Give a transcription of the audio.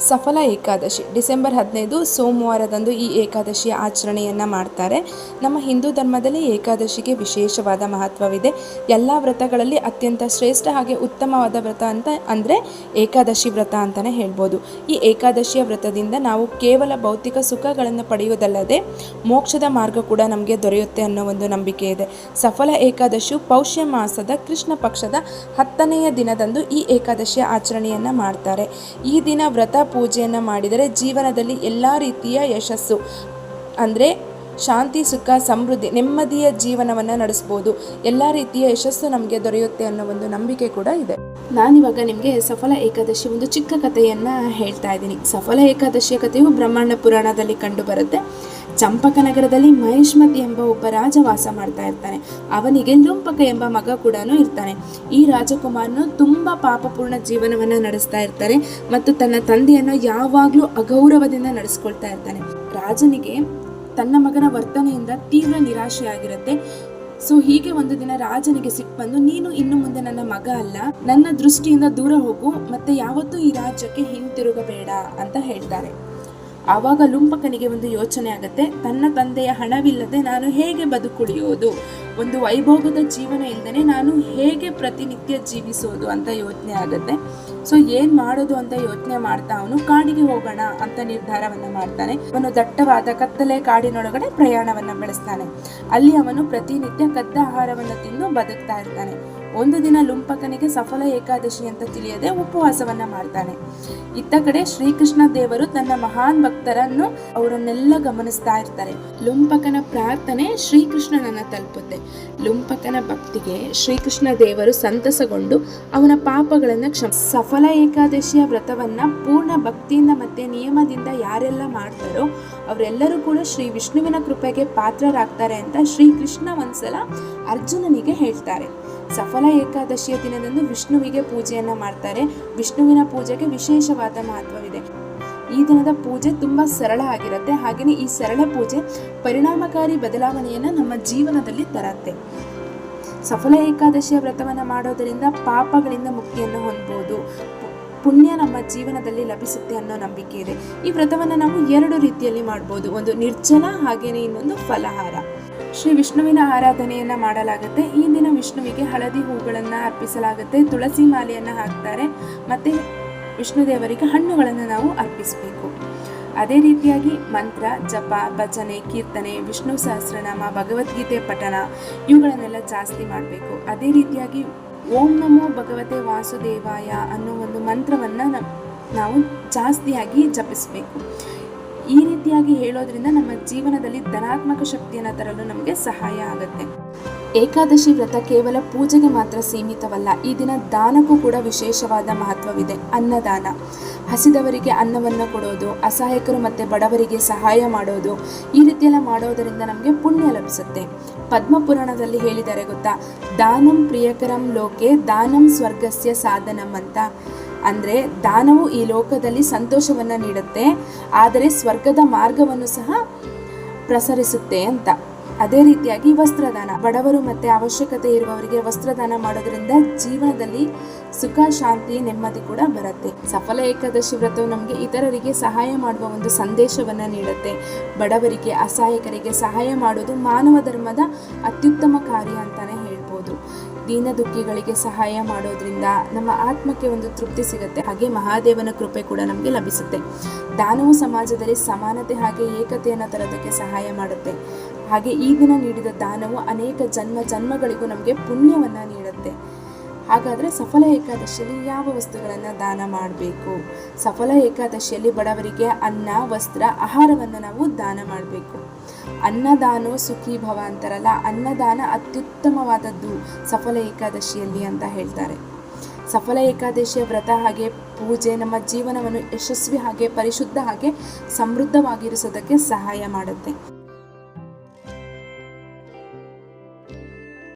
ಸಫಲ Ekadashi December 15 ಸೋಮವಾರದಂದು ಈ ಏಕಾದಶಿಯ ಆಚರಣೆಯನ್ನು ಮಾಡ್ತಾರೆ. ನಮ್ಮ ಹಿಂದೂ ಧರ್ಮದಲ್ಲಿ ಏಕಾದಶಿಗೆ ವಿಶೇಷವಾದ ಮಹತ್ವವಿದೆ. ಎಲ್ಲ ವ್ರತಗಳಲ್ಲಿ ಅತ್ಯಂತ ಶ್ರೇಷ್ಠ ಹಾಗೆ ಉತ್ತಮವಾದ ವ್ರತ ಅಂದರೆ ಏಕಾದಶಿ ವ್ರತ ಅಂತಲೇ ಹೇಳ್ಬೋದು. ಈ ಏಕಾದಶಿಯ ವ್ರತದಿಂದ ನಾವು ಕೇವಲ ಭೌತಿಕ ಸುಖಗಳನ್ನು ಪಡೆಯುವುದಲ್ಲದೆ ಮೋಕ್ಷದ ಮಾರ್ಗ ಕೂಡ ನಮಗೆ ದೊರೆಯುತ್ತೆ ಅನ್ನೋ ಒಂದು ನಂಬಿಕೆ ಇದೆ. ಸಫಲ ಏಕಾದಶಿಯು ಪೌಷ್ಯ ಮಾಸದ ಕೃಷ್ಣ ಪಕ್ಷದ 10ನೆಯ ದಿನದಂದು ಈ ಏಕಾದಶಿಯ ಆಚರಣೆಯನ್ನು ಮಾಡ್ತಾರೆ. ಈ ದಿನ ವ್ರತ ಪೂಜೆಯನ್ನು ಮಾಡಿದರೆ ಜೀವನದಲ್ಲಿ ಎಲ್ಲ ರೀತಿಯ ಯಶಸ್ಸು ಅಂದರೆ ಶಾಂತಿ, ಸುಖ, ಸಮೃದ್ಧಿ, ನೆಮ್ಮದಿಯ ಜೀವನವನ್ನು ನಡೆಸ್ಬೋದು. ಎಲ್ಲ ರೀತಿಯ ಯಶಸ್ಸು ನಮಗೆ ದೊರೆಯುತ್ತೆ ಅನ್ನೋ ಒಂದು ನಂಬಿಕೆ ಕೂಡ ಇದೆ. ನಾನಿವಾಗ ನಿಮಗೆ ಸಫಲ ಏಕಾದಶಿ ಒಂದು ಚಿಕ್ಕ ಕಥೆಯನ್ನು ಹೇಳ್ತಾ ಇದ್ದೀನಿ. ಸಫಲ ಏಕಾದಶಿಯ ಕಥೆಯು ಬ್ರಹ್ಮಾಂಡ ಪುರಾಣದಲ್ಲಿ ಕಂಡು ಬರುತ್ತೆ. ಚಂಪಕ ನಗರದಲ್ಲಿ ಮಹಿಷ್ಮತಿ ಎಂಬ ಒಬ್ಬ ರಾಜ ವಾಸ ಮಾಡ್ತಾ ಇರ್ತಾನೆ. ಅವನಿಗೆ ಲುಂಪಕ ಎಂಬ ಮಗ ಕೂಡ ಇರ್ತಾನೆ. ಈ ರಾಜಕುಮಾರನು ತುಂಬಾ ಪಾಪಪೂರ್ಣ ಜೀವನವನ್ನು ನಡೆಸ್ತಾ ಇರ್ತಾನೆ ಮತ್ತು ತನ್ನ ತಂದೆಯನ್ನು ಯಾವಾಗಲೂ ಅಗೌರವದಿಂದ ನಡೆಸ್ಕೊಳ್ತಾ ಇರ್ತಾನೆ. ರಾಜನಿಗೆ ತನ್ನ ಮಗನ ವರ್ತನೆಯಿಂದ ತೀವ್ರ ನಿರಾಶೆಯಾಗಿರುತ್ತೆ. ಸೊ ಹೀಗೆ ಒಂದು ದಿನ ರಾಜನಿಗೆ ಸಿಟ್ಟು ಬಂದು, ನೀನು ಇನ್ನು ಮುಂದೆ ನನ್ನ ಮಗ ಅಲ್ಲ, ನನ್ನ ದೃಷ್ಟಿಯಿಂದ ದೂರ ಹೋಗು, ಮತ್ತೆ ಯಾವತ್ತೂ ಈ ರಾಜ್ಯಕ್ಕೆ ಹಿಂತಿರುಗಬೇಡ ಅಂತ ಹೇಳ್ತಾರೆ. ಆವಾಗ ಲುಂಪಕನಿಗೆ ಒಂದು ಯೋಚನೆ ಆಗುತ್ತೆ. ತನ್ನ ತಂದೆಯ ಹಣವಿಲ್ಲದೆ ನಾನು ಹೇಗೆ ಬದುಕುಳಿಯೋದು, ಒಂದು ವೈಭೋಗದ ಜೀವನ ಇಲ್ಲದೆ ನಾನು ಹೇಗೆ ಪ್ರತಿನಿತ್ಯ ಜೀವಿಸೋದು ಅಂತ ಯೋಚನೆ ಆಗುತ್ತೆ. ಸೊ ಏನ್ ಮಾಡೋದು ಅಂತ ಯೋಚನೆ ಮಾಡ್ತಾ ಅವನು ಕಾಡಿಗೆ ಹೋಗೋಣ ಅಂತ ನಿರ್ಧಾರವನ್ನ ಮಾಡ್ತಾನೆ. ಅವನು ದಟ್ಟವಾದ ಕತ್ತಲೆ ಕಾಡಿನೊಳಗಡೆ ಪ್ರಯಾಣವನ್ನ ಬೆಳೆಸ್ತಾನೆ. ಅಲ್ಲಿ ಅವನು ಪ್ರತಿನಿತ್ಯ ಕದ್ದ ಆಹಾರವನ್ನು ತಿಂದು ಬದುಕ್ತಾ ಇರ್ತಾನೆ. ಒಂದು ದಿನ ಲುಂಪಕನಿಗೆ ಸಫಲ ಏಕಾದಶಿ ಅಂತ ತಿಳಿಯದೆ ಉಪವಾಸವನ್ನ ಮಾಡ್ತಾನೆ. ಇತ್ತ ಕಡೆ ಶ್ರೀಕೃಷ್ಣ ದೇವರು ತನ್ನ ಮಹಾನ್ ಭಕ್ತರನ್ನು ಅವರನ್ನೆಲ್ಲ ಗಮನಿಸ್ತಾ ಇರ್ತಾರೆ. ಲುಂಪಕನ ಪ್ರಾರ್ಥನೆ ಶ್ರೀಕೃಷ್ಣನನ್ನ ತಲುಪುತ್ತೆ. ಲುಂಪಕನ ಭಕ್ತಿಗೆ ಶ್ರೀಕೃಷ್ಣ ದೇವರು ಸಂತಸಗೊಂಡು ಅವನ ಪಾಪಗಳನ್ನು ಸಫಲ ಏಕಾದಶಿಯ ವ್ರತವನ್ನ ಪೂರ್ಣ ಭಕ್ತಿಯಿಂದ ಮತ್ತೆ ನಿಯಮದಿಂದ ಯಾರೆಲ್ಲ ಮಾಡ್ತಾರೋ ಅವರೆಲ್ಲರೂ ಕೂಡ ಶ್ರೀ ವಿಷ್ಣುವಿನ ಕೃಪೆಗೆ ಪಾತ್ರರಾಗ್ತಾರೆ ಅಂತ ಶ್ರೀಕೃಷ್ಣ ಒಂದ್ಸಲ ಅರ್ಜುನನಿಗೆ ಹೇಳ್ತಾರೆ. ಸಫಲ ಏಕಾದಶಿಯ ದಿನದಂದು ವಿಷ್ಣುವಿಗೆ ಪೂಜೆಯನ್ನ ಮಾಡ್ತಾರೆ. ವಿಷ್ಣುವಿನ ಪೂಜೆಗೆ ವಿಶೇಷವಾದ ಮಹತ್ವವಿದೆ. ಈ ದಿನದ ಪೂಜೆ ತುಂಬಾ ಸರಳ ಆಗಿರುತ್ತೆ. ಹಾಗೆಯೇ ಈ ಸರಳ ಪೂಜೆ ಪರಿಣಾಮಕಾರಿ ಬದಲಾವಣೆಯನ್ನ ನಮ್ಮ ಜೀವನದಲ್ಲಿ ತರತ್ತೆ. ಸಫಲ ಏಕಾದಶಿಯ ವ್ರತವನ್ನ ಮಾಡೋದರಿಂದ ಪಾಪಗಳಿಂದ ಮುಕ್ತಿಯನ್ನು ಹೊಂದಬಹುದು, ಪುಣ್ಯ ನಮ್ಮ ಜೀವನದಲ್ಲಿ ಲಭಿಸುತ್ತೆ ಅನ್ನೋ ನಂಬಿಕೆ ಇದೆ. ಈ ವ್ರತವನ್ನ ನಾವು 2 ರೀತಿಯಲ್ಲಿ ಮಾಡ್ಬೋದು. ಒಂದು ನಿರ್ಜಲ, ಹಾಗೇನೆ ಇನ್ನೊಂದು ಫಲಹಾರ. ಶ್ರೀ ವಿಷ್ಣುವಿನ ಆರಾಧನೆಯನ್ನ ಮಾಡಲಾಗುತ್ತೆ. ಈ ದಿನ ವಿಷ್ಣುವಿಗೆ ಹಳದಿ ಹೂಗಳನ್ನ ಅರ್ಪಿಸಲಾಗುತ್ತೆ, ತುಳಸಿ ಮಾಲೆಯನ್ನ ಹಾಕ್ತಾರೆ, ಮತ್ತೆ ವಿಷ್ಣು ದೇವರಿಗೆ ಹಣ್ಣುಗಳನ್ನು ನಾವು ಅರ್ಪಿಸಬೇಕು. ಅದೇ ರೀತಿಯಾಗಿ ಮಂತ್ರ, ಜಪ, ಭಜನೆ, ಕೀರ್ತನೆ, ವಿಷ್ಣು ಸಹಸ್ರನಾಮ, ಭಗವದ್ಗೀತೆ ಪಠಣ ಇವುಗಳನ್ನೆಲ್ಲ ಜಾಸ್ತಿ ಮಾಡಬೇಕು. ಅದೇ ರೀತಿಯಾಗಿ ಓಂ ನಮೋ ಭಗವತೆ ವಾಸುದೇವಾಯ ಅನ್ನೋ ಒಂದು ಮಂತ್ರವನ್ನ ನಾವು ಜಾಸ್ತಿಯಾಗಿ ಜಪಿಸಬೇಕು. ಈ ರೀತಿಯಾಗಿ ಹೇಳೋದ್ರಿಂದ ನಮ್ಮ ಜೀವನದಲ್ಲಿ ಧನಾತ್ಮಕ ಶಕ್ತಿಯನ್ನು ತರಲು ನಮಗೆ ಸಹಾಯ ಆಗುತ್ತೆ. ಏಕಾದಶಿ ವ್ರತ ಕೇವಲ ಪೂಜೆಗೆ ಮಾತ್ರ ಸೀಮಿತವಲ್ಲ. ಈ ದಿನ ದಾನಕ್ಕೂ ಕೂಡ ವಿಶೇಷವಾದ ಮಹತ್ವವಿದೆ. ಅನ್ನದಾನ, ಹಸಿದವರಿಗೆ ಅನ್ನವನ್ನು ಕೊಡೋದು, ಅಸಹಾಯಕರು ಮತ್ತು ಬಡವರಿಗೆ ಸಹಾಯ ಮಾಡೋದು, ಈ ರೀತಿಯೆಲ್ಲ ಮಾಡೋದರಿಂದ ನಮಗೆ ಪುಣ್ಯ ಲಭಿಸುತ್ತೆ. ಪದ್ಮಪುರಾಣದಲ್ಲಿ ಹೇಳಿದ್ದಾರೆ ಗೊತ್ತಾ, ದಾನಂ ಪ್ರಿಯಕರಂ ಲೋಕೆ ದಾನಂ ಸ್ವರ್ಗಸ್ಯ ಸಾಧನಂ ಅಂತ. ಅಂದರೆ ದಾನವು ಈ ಲೋಕದಲ್ಲಿ ಸಂತೋಷವನ್ನು ನೀಡುತ್ತೆ, ಆದರೆ ಸ್ವರ್ಗದ ಮಾರ್ಗವನ್ನು ಸಹ ಪ್ರಸರಿಸುತ್ತೆ ಅಂತ. ಅದೇ ರೀತಿಯಾಗಿ ವಸ್ತ್ರದಾನ, ಬಡವರು ಮತ್ತು ಅವಶ್ಯಕತೆ ಇರುವವರಿಗೆ ವಸ್ತ್ರದಾನ ಮಾಡೋದ್ರಿಂದ ಜೀವನದಲ್ಲಿ ಸುಖ, ಶಾಂತಿ, ನೆಮ್ಮದಿ ಕೂಡ ಬರುತ್ತೆ. ಸಫಲ ಏಕಾದಶಿ ವ್ರತವು ನಮಗೆ ಇತರರಿಗೆ ಸಹಾಯ ಮಾಡುವ ಒಂದು ಸಂದೇಶವನ್ನು ನೀಡುತ್ತೆ. ಬಡವರಿಗೆ, ಅಸಹಾಯಕರಿಗೆ ಸಹಾಯ ಮಾಡೋದು ಮಾನವ ಧರ್ಮದ ಅತ್ಯುತ್ತಮ ಕಾರ್ಯ ಅಂತಾನೆ ಹೇಳ್ಬೋದು. ದೀನ ದುಃಖಿಗಳಿಗೆ ಸಹಾಯ ಮಾಡೋದ್ರಿಂದ ನಮ್ಮ ಆತ್ಮಕ್ಕೆ ಒಂದು ತೃಪ್ತಿ ಸಿಗುತ್ತೆ. ಹಾಗೆ ಮಹಾದೇವನ ಕೃಪೆ ಕೂಡ ನಮಗೆ ಲಭಿಸುತ್ತೆ. ದಾನವು ಸಮಾಜದಲ್ಲಿ ಸಮಾನತೆ ಹಾಗೆ ಏಕತೆಯನ್ನು ತರೋದಕ್ಕೆ ಸಹಾಯ ಮಾಡುತ್ತೆ. ಹಾಗೆ ಈ ದಿನ ನೀಡಿದ ದಾನವು ಅನೇಕ ಜನ್ಮಗಳಿಗೂ ನಮಗೆ ಪುಣ್ಯವನ್ನು ನೀಡುತ್ತೆ. ಹಾಗಾದರೆ ಸಫಲ ಏಕಾದಶಿಯಲ್ಲಿ ಯಾವ ವಸ್ತುಗಳನ್ನು ದಾನ ಮಾಡಬೇಕು? ಸಫಲ ಏಕಾದಶಿಯಲ್ಲಿ ಬಡವರಿಗೆ ಅನ್ನ, ವಸ್ತ್ರ, ಆಹಾರವನ್ನು ನಾವು ದಾನ ಮಾಡಬೇಕು. ಅನ್ನದಾನೋ ಸುಖೀ ಭವ ಅಂತಾರಲ್ಲ, ಅನ್ನದಾನ ಅತ್ಯುತ್ತಮವಾದದ್ದು ಸಫಲ ಏಕಾದಶಿಯಲ್ಲಿ ಅಂತ ಹೇಳ್ತಾರೆ. ಸಫಲ ಏಕಾದಶಿಯ ವ್ರತ ಹಾಗೆ ಪೂಜೆ ನಮ್ಮ ಜೀವನವನ್ನು ಯಶಸ್ವಿ ಹಾಗೆ ಪರಿಶುದ್ಧ ಹಾಗೆ ಸಮೃದ್ಧವಾಗಿರಿಸೋದಕ್ಕೆ ಸಹಾಯ ಮಾಡುತ್ತೆ.